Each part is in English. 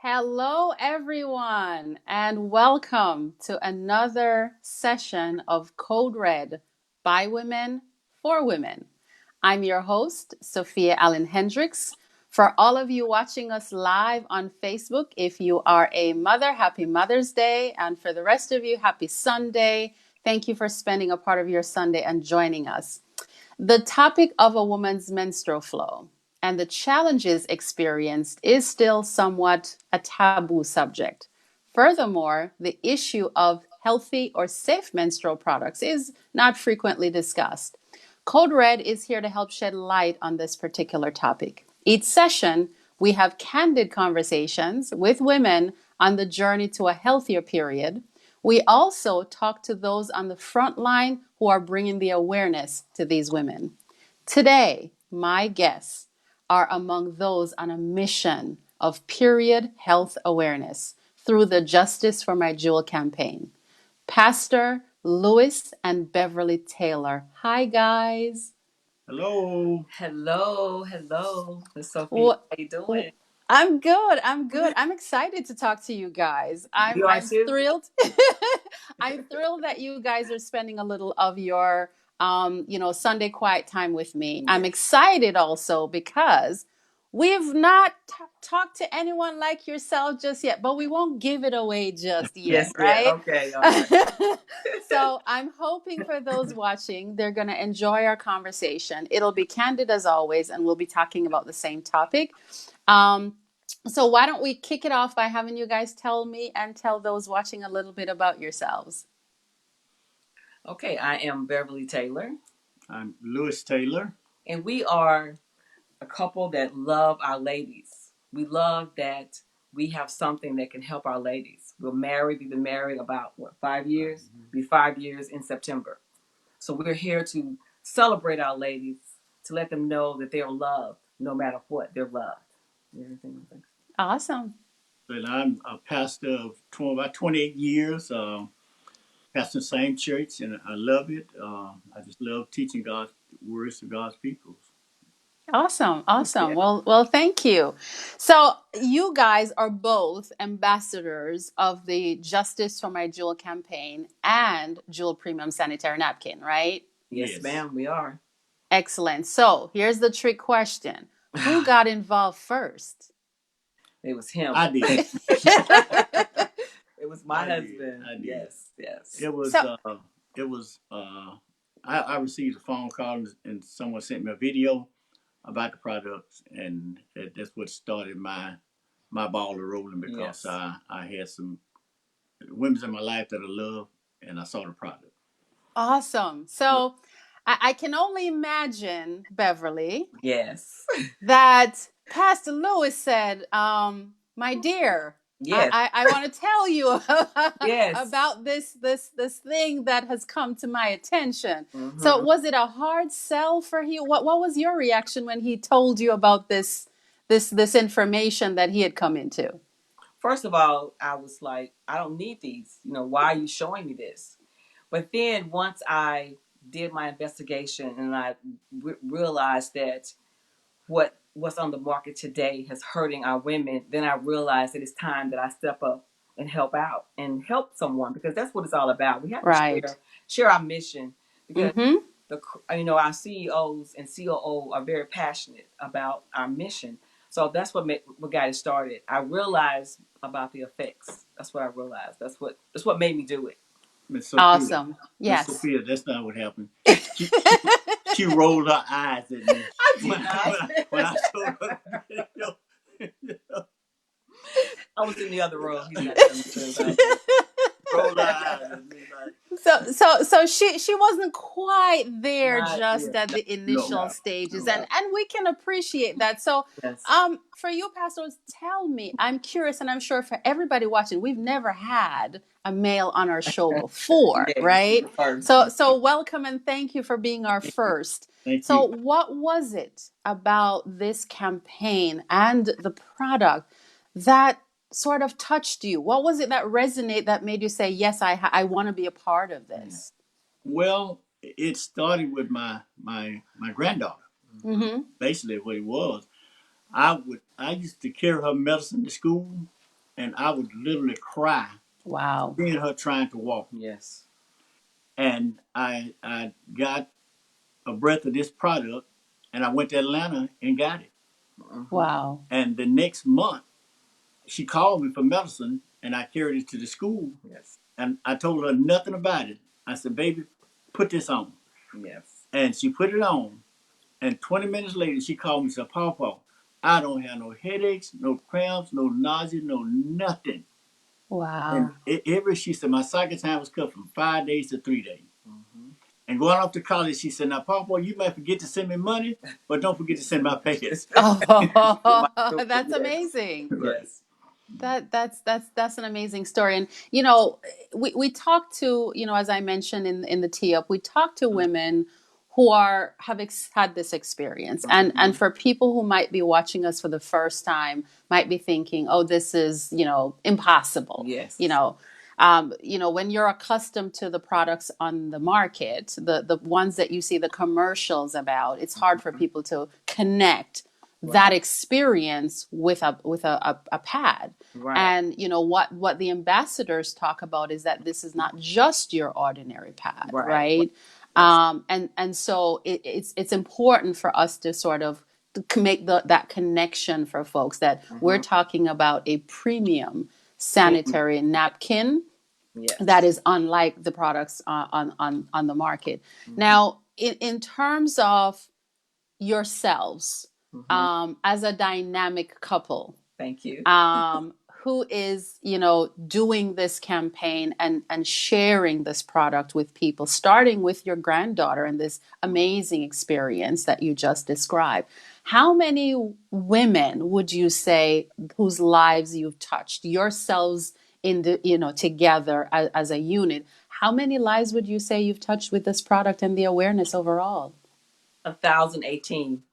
Hello, everyone, and welcome to another session of Code Red by Women for Women. I'm your host, Sophia A. Hendricks. For all of you watching us live on Facebook, if you are a mother, happy Mother's Day. And for the rest of you, happy Sunday. Thank you for spending a part of your Sunday and joining us. The topic of a woman's menstrual flow and the challenges experienced is still somewhat a taboo subject. Furthermore, the issue of healthy or safe menstrual products is not frequently discussed. Code Red is here to help shed light on this particular topic. Each session, we have candid conversations with women on the journey to a healthier period. We also talk to those on the front line who are bringing the awareness to these women. Today, my guests are among those on a mission of period health awareness through the Justice for My Jewel campaign. Pastor Louis and Beverly Taylor. Hi, guys. Hello. Hello, Miss Sophia. Well, How you doing? I'm good. I'm good. I'm excited to talk to you guys. I'm You are I'm too? thrilled. I'm thrilled that you guys are spending a little of your Sunday quiet time with me. I'm Yes. excited also because we've not talked to anyone like yourself just yet, but we won't give it away just yet, Yes, yeah. right? Okay, all right. So I'm hoping for those watching, they're going to enjoy our conversation. It'll be candid as always, and we'll be talking about the same topic. Um, so why don't we kick it off by having you guys tell me and tell those watching a little bit about yourselves. Okay, I am Beverly Taylor, I'm Louis Taylor. and we are a couple that love our ladies. We love that we have something that can help our ladies. We're married, we've been married about, 5 years? Be 5 years in September. So we're here to celebrate our ladies, to let them know that they're loved no matter what, they're loved. Anything else? Awesome. And I'm a pastor of about 28 years, pastor the same church, and I love it. I just love teaching God's words to God's people. Awesome. Awesome. Yeah. Well, thank you. So you guys are both ambassadors of the Justice for My Jewel campaign and Jewel Premium Sanitary Napkin, right? Yes, Yes. ma'am, we are. Excellent. So here's the trick question. Who got involved first? It was him. I did. It was my I did. husband. I did. Yes. It was. So, It was. I received a phone call and someone sent me a video about the products, and that's what started my ball rolling because Yes. I had some women in my life that I love, and I saw the product. awesome. So I can only imagine, Beverly, Yes. that Pastor Lewis said, my dear, Yes. I want to tell you Yes. about this thing that has come to my attention. So hmm was it a hard sell for you? What was your reaction when he told you about this information that he had come into? First of all, I was like, I don't need these. Why are you showing me this? But then once I did my investigation and I realized that what's on the market today is hurting our women, then I realized that it's time that I step up and help out and help someone, because that's what it's all about. We have to Right. share our mission, because Mm-hmm. our CEOs and COO are very passionate about our mission. So that's what got it started. I realized about the effects. That's what I realized. That's what made me do it. Miss Sophia, Awesome. Miss Yes. Sophia, that's not what happened. She rolled her eyes at me I did when not. when I showed her the video. I was in the other room. He's not telling the truth. Rolled her eyes at me like, So she wasn't quite there Not just yet. at the no, initial stages, no. and we can appreciate that. So Yes. for you pastors, tell me, I'm curious, and I'm sure for everybody watching, we've never had a male on our show before, Yes. right? First. So welcome and thank you for being our first. Thank So you. what was it about this campaign and the product that sort of touched you? What was it that resonated that made you say, yes, I want to be a part of this? Well, it started with my granddaughter. Mm-hmm. Basically, what it was, I used to carry her medicine to school, and I would literally cry Wow. seeing her trying to walk. Yes. And I got a breath of this product, and I went to Atlanta and got it. Wow. And the next month, she called me for medicine, and I carried it to the school. Yes. And I told her nothing about it. I said, "Baby, put this on." Yes. And she put it on. And 20 minutes later, she called me and said, "Papa, I don't have no headaches, no cramps, no nausea, no nothing." And Wow. she said, my cycle time was cut from 5 days to 3 days. And going off to college, she said, "Now, Papa, you might forget to send me money, but don't forget to send my pads." Oh, that's amazing. Yes. That's an amazing story. And you know, we talk to, you know, as I mentioned in the tee up, we talk to women who had this experience. And for people who might be watching us for the first time, might be thinking, "Oh, this is, you know, impossible." Yes. You know, when you're accustomed to the products on the market, the ones that you see the commercials about, it's hard for people to connect that experience with a pad. Right. And you know what the ambassadors talk about is that this is not just your ordinary pad, right? Yes. And so it's important for us to sort of make that connection for folks that we're talking about a premium sanitary napkin Yes. that is unlike the products on the market. Now, in terms of yourselves, as a dynamic couple, Thank you. who is, you know, doing this campaign and sharing this product with people, starting with your granddaughter and this amazing experience that you just described. How many women would you say whose lives you've touched yourselves in the, you know, together as a unit? How many lives would you say you've touched with this product and the awareness overall? 1,018.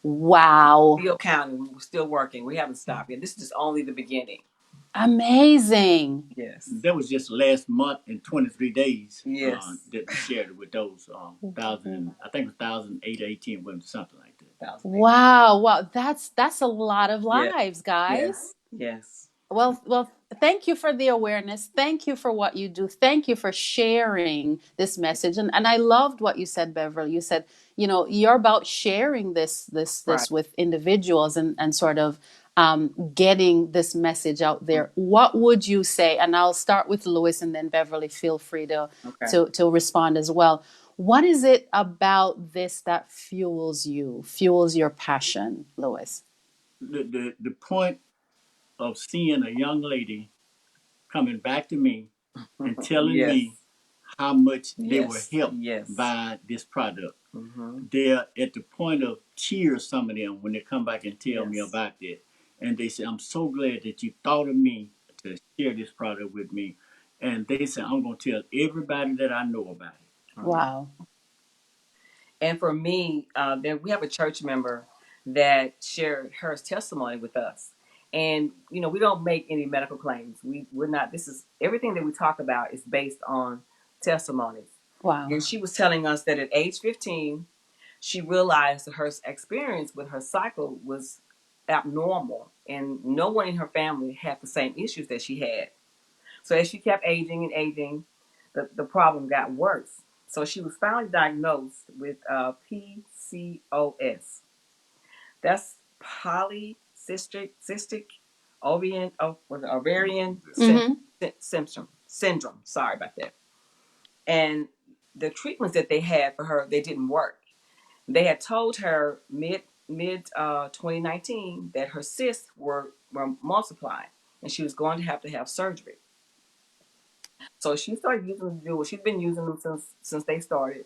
Wow. Still counting. We're still working. We haven't stopped yet. This is just only the beginning. Amazing. Yes. That was just last month in 23 days. Yes. That we shared it with those thousand, I think it was 1,818 women, something like that. Wow. That's a lot of Yes. lives, guys. Yes. Well, thank you for the awareness. Thank you for what you do. Thank you for sharing this message. And I loved what you said, Beverly. You said, you know, you're about sharing this with individuals and sort of getting this message out there. What would you say? And I'll start with Louis and then Beverly, feel free to respond as well. What is it about this that fuels your passion, Louis? The point of seeing a young lady coming back to me and telling me how much they were helped by this product. They're at the point of tears, some of them, when they come back and tell me about that. And they say, "I'm so glad that you thought of me to share this product with me." And they say, "I'm going to tell everybody that I know about it." Wow. And for me, then we have a church member that shared her testimony with us. And you know, we don't make any medical claims. We're not. This is everything that we talk about is based on testimonies. Wow. And she was telling us that at age 15, she realized that her experience with her cycle was abnormal, and no one in her family had the same issues that she had. So as she kept aging and aging, the problem got worse. So she was finally diagnosed with PCOS. That's polycystic ovarian syndrome. Sorry about that. And the treatments that they had for her, they didn't work. They had told her mid 2019 that her cysts were multiplying, and she was going to have surgery. So she started using the jewel. She's been using them since they started,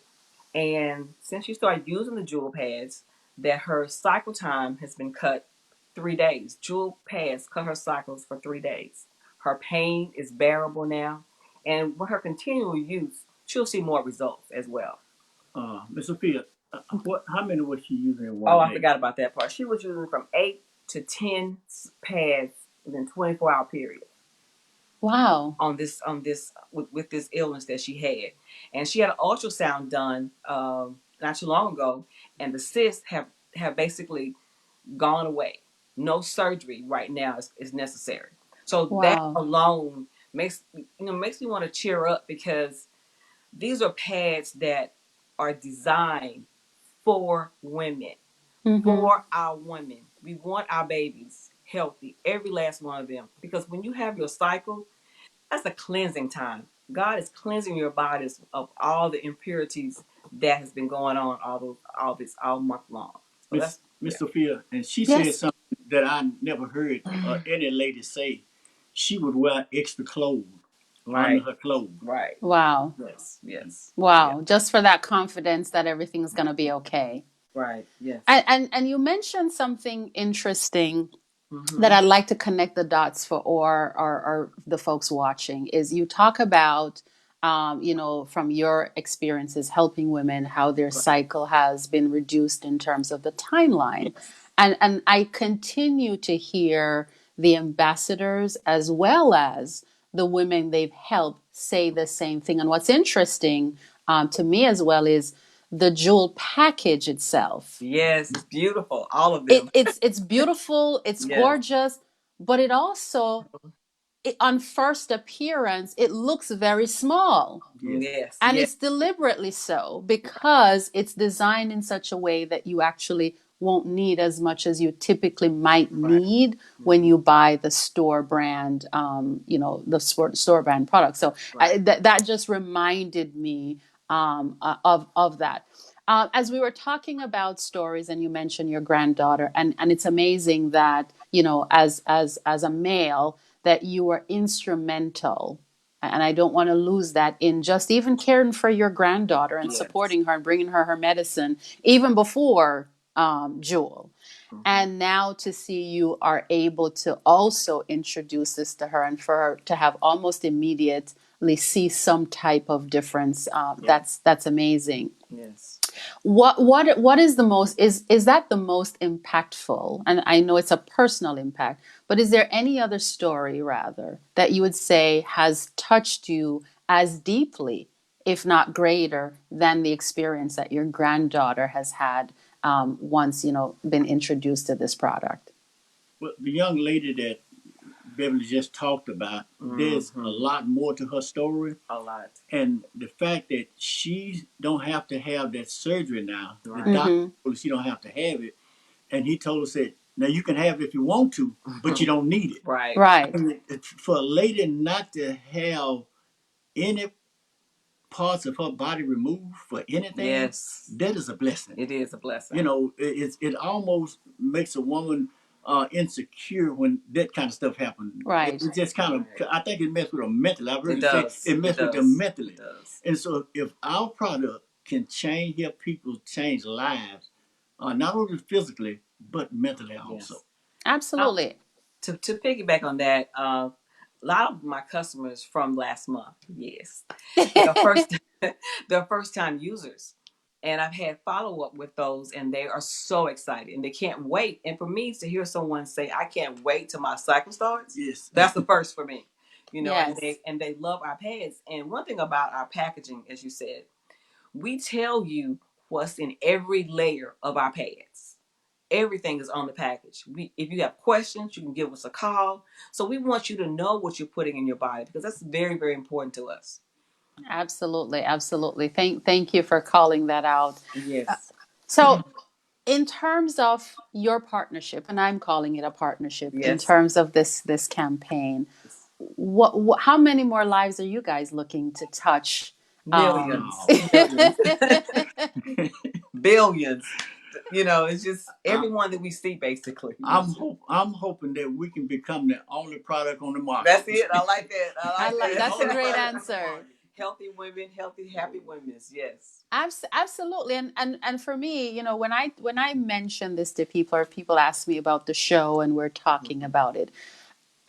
and since she started using the jewel pads, that her cycle time has been cut 3 days. Jewel pads cut her cycles for 3 days. Her pain is bearable now, and with her continual use, she'll see more results as well. Miss Sophia, how many was she using in one day? I forgot about that part. She was using from 8 to 10 pads within 24-hour period. Wow. On this with this illness that she had, and she had an ultrasound done not too long ago, and the cysts have basically gone away. No surgery right now is necessary. So that Wow. alone makes me want to cheer up, because these are pads that are designed for women, Mm-hmm. for our women. We want our babies healthy, every last one of them, because when you have your cycle, that's a cleansing time. God is cleansing your bodies of all the impurities that has been going on all month long. So Miss that's Sophia, and she said Yes. something that I never heard any lady say. She would wear extra clothes under right, her clothes. right. Wow. Yes, yeah, Wow. Just for that confidence that everything's going to be okay. right, yes. And you mentioned something interesting that Mm-hmm. I'd like to connect the dots for, or the folks watching, is you talk about, from your experiences helping women, how their Right. cycle has been reduced in terms of the timeline. Yes, And I continue to hear the ambassadors as well as the women they've helped say the same thing. And what's interesting to me as well is the jewel package itself. yes, it's beautiful, all of it, them. it's it's beautiful, it's Yes, gorgeous, but it also, on first appearance, it looks very small. Yes. yes, And yes, it's deliberately so, because it's designed in such a way that you actually won't need as much as you typically might right. need when Mm-hmm. you buy the store brand, the store brand product. So Right. that just reminded me of that. As we were talking about stories, and you mentioned your granddaughter, and it's amazing that, as a male, that you were instrumental, and I don't want to lose that, in just even caring for your granddaughter and Yes. supporting her and bringing her medicine even before Jewel. Mm-hmm. And now to see you are able to also introduce this to her, and for her to have almost immediately see some type of difference, Yes. that's amazing. Yes. What is the most, is that the most impactful? And I know it's a personal impact, but is there any other story, rather, that you would say has touched you as deeply, if not greater, than the experience that your granddaughter has had, once been introduced to this product? Well, the young lady that Beverly just talked about, there's a lot more to her story. A lot. And the fact that she don't have to have that surgery now, the Right. doctor Mm-hmm. told her she don't have to have it. And he told us that, now you can have it if you want to, but you don't need it. Right. I Right. mean, for a lady not to have any parts of her body removed for anything, Yes. that is a blessing. It is a You blessing. know, it almost makes a woman insecure when that kind of stuff happens. Right. It just kind of, I think it messes with them mentally. I've heard It it say does. it It messes with them does. mentally. It does. And so if our product can help people change lives, not only physically, but mentally also. Yes. Now, Absolutely. to piggyback on that, a lot of my customers from last month, yes, they're first they're first time users, and I've had follow up with those, and they are so excited, and they can't wait. And for me to hear someone say, "I can't wait till my cycle starts," Yes. that's the first for me. And Yes. they love our pads. And one thing about our packaging, as you said, we tell you what's in every layer of our pads. Everything is on the package. If you have questions, you can give us a call. So we want you to know what you're putting in your body, because that's very, very important to us. Absolutely. Absolutely. Thank you for calling that out. Yes. So, in terms of your partnership, and I'm calling it a partnership, in Yes. terms of this campaign, what how many more lives are you guys looking to touch? Millions. Wow. Millions. Billions. It's just everyone that we see, basically. I'm hoping that we can become the only product on the market. That's it. I like that. I like that. That's a Only great product on the answer. market. Healthy women, healthy, happy women. Yes. Absolutely. And for me, when I mention this to people, or people ask me about the show and we're talking about it,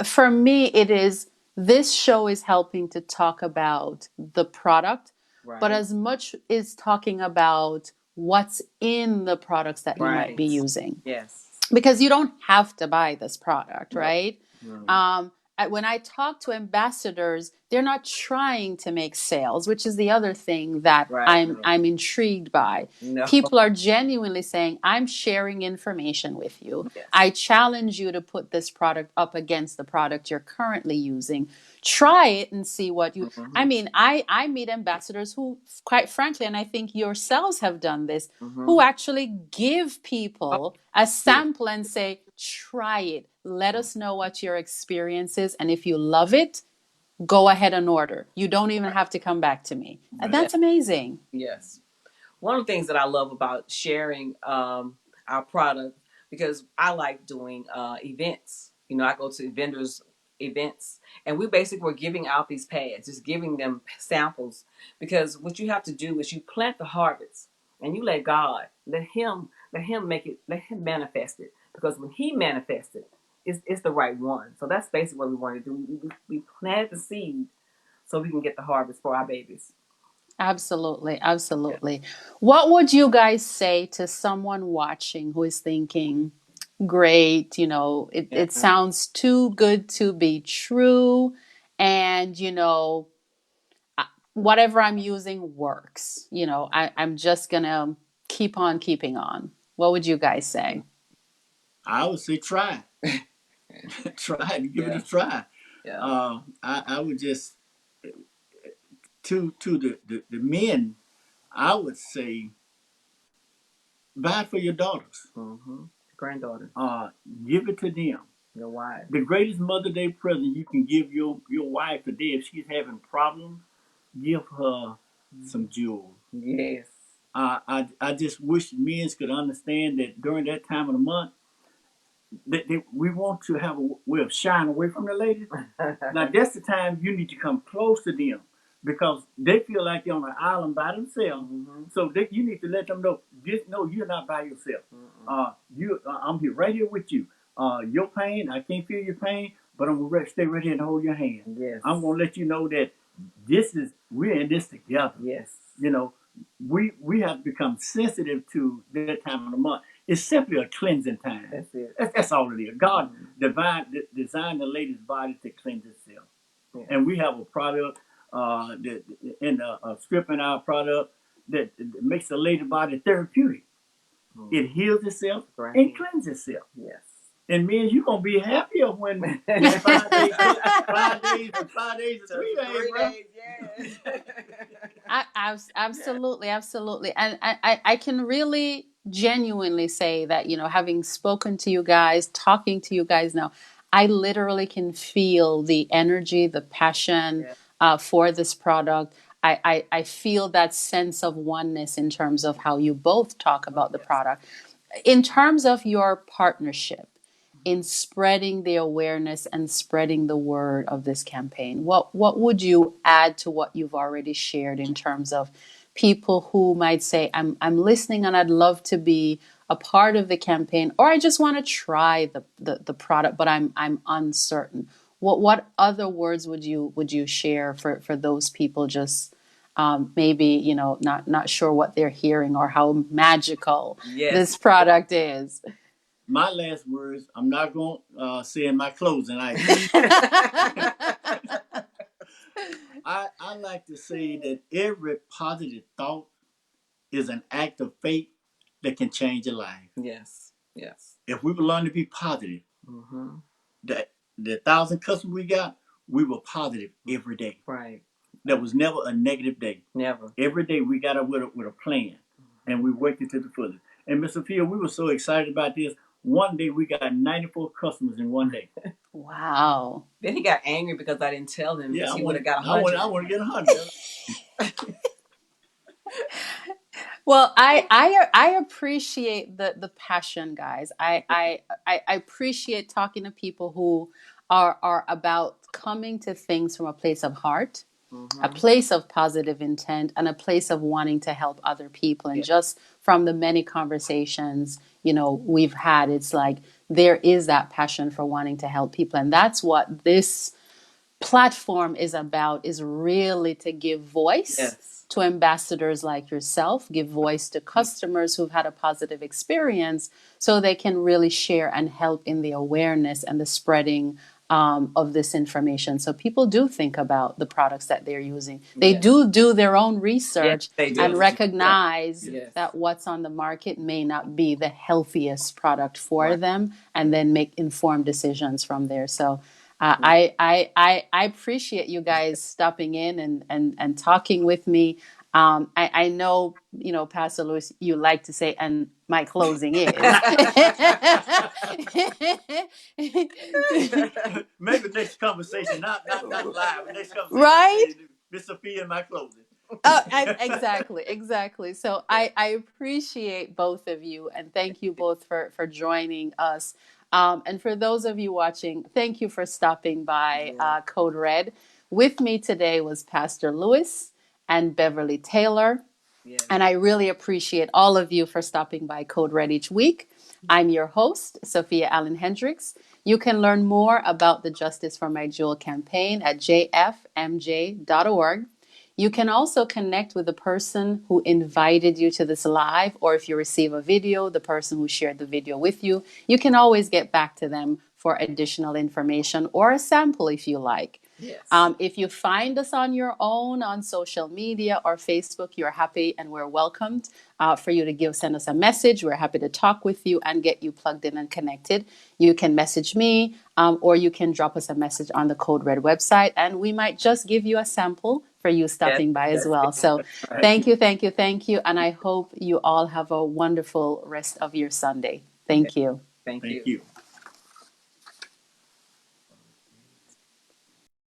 for me, it is, this show is helping to talk about the product, but Right. as much is talking about what's in the products that you might Right. be using. Yes. Because you don't have to buy this product, No. right? No. Um, when I talk to ambassadors, they're not trying to make sales, which is the other thing that I'm intrigued by. No. People are genuinely saying, I'm sharing information with you. Yes. I challenge you to put this product up against the product you're currently using. Try it and see what you. I mean, I meet ambassadors who, quite frankly, and I think yourselves have done this, who actually give people a sample and say, try it. Let us know what your experience is. And if you love it, go ahead and order. You don't even have to come back to me. And that's amazing. Yes. One of the things that I love about sharing our product, because I like doing events. You know, I go to vendors' events, and we basically were giving out these pads, just giving them samples. Because what you have to do is you plant the harvest, and you let God, let Him make it, let Him manifest it. Because when He manifests it, it's the right one. So that's basically what we want to do. We planted the seed so we can get the harvest for our babies. Absolutely. Absolutely. Yeah. What would you guys say to someone watching who is thinking, great, you know, it sounds too good to be true, and, you know, whatever I'm using works. You know, I'm just going to keep on keeping on. What would you guys say? I would say try. Try it, give it a try. Yeah. I would just, to the men, I would say, buy it for your daughters. Granddaughters. Give it to them. Your wife. The greatest Mother's Day present you can give your wife today, if she's having problems, give her some jewels. Yes. I just wish men could understand that during that time of the month, we want to have a way of shying away from the ladies. Now that's the time you need to come close to them, because they feel like they're on an island by themselves. So you need to let them know, just know you're not by yourself. I'm here, right here with you. Your pain, I can't feel your pain, but I'm gonna stay right here and hold your hand. Yes. I'm gonna let you know that we're in this together. Yes. You know, we have to become sensitive to that time of the month. It's simply a cleansing time. That's it. That's all it is. God designed the lady's body to cleanse itself. Yeah. And we have a product in a strip in our product that makes the lady's body therapeutic. It heals itself and cleanses itself. Yes. And means you're gonna be happier when 5 days, 5 days, and 3 days, yes. Absolutely. And I can really genuinely say that, you know, having spoken to you guys, talking to you guys now, I literally can feel the energy, the passion for this product. I feel that sense of oneness in terms of how you both talk about the product. In terms of your partnership in spreading the awareness and spreading the word of this campaign, what would you add to what you've already shared in terms of people who might say, I'm listening and I'd love to be a part of the campaign, or I just want to try the product, but I'm uncertain. What other words would you share for those people just maybe, you know, not sure what they're hearing or how magical this product is? My last words, I'm not going to say in my closing. I like to say that every positive thought is an act of faith that can change your life. Yes. If we would learn to be positive, the 1,000 customers we got, we were positive every day. Right. There was never a negative day. Never. Every day we got up with a plan, and we worked it to the fullest. And Miss Sophia, we were so excited about this. One day we got 94 customers in one day. Wow. Then he got angry because I didn't tell him. Yeah, he would have got 100. I want to get 100. Well, I appreciate the passion, guys. I appreciate talking to people who are about coming to things from a place of heart, a place of positive intent, and a place of wanting to help other people. And just from the many conversations, you know, we've had, it's like there is that passion for wanting to help people. And that's what this platform is about, is really to give voice to ambassadors like yourself, give voice to customers who've had a positive experience, so they can really share and help in the awareness and the spreading of this information. So people do think about the products that they're using. They do their own research and recognize that what's on the market may not be the healthiest product for them, and then make informed decisions from there. So I appreciate you guys stopping in and talking with me. I know, Pastor Louis, you like to say, and my closing is. Maybe next conversation, not live, but next conversation, right? Miss Sophia, my closing. Exactly. So I appreciate both of you, and thank you both for joining us. And for those of you watching, thank you for stopping by Code Red. With me today was Pastor Louis and Beverly Taylor. And I really appreciate all of you for stopping by Code Red each week. I'm your host, Sophia Allen Hendricks. You can learn more about the Justice for My Jewel campaign at jfmj.org. You can also connect with the person who invited you to this live, or if you receive a video, the person who shared the video with you. You can always get back to them for additional information or a sample if you like. Yes. If you find us on your own on social media or Facebook, you're happy and we're welcomed for you to send us a message. We're happy to talk with you and get you plugged in and connected. You can message me or you can drop us a message on the Code Red website, and we might just give you a sample for you stopping by as well. So thank you. And I hope you all have a wonderful rest of your Sunday. Thank you. Thank you.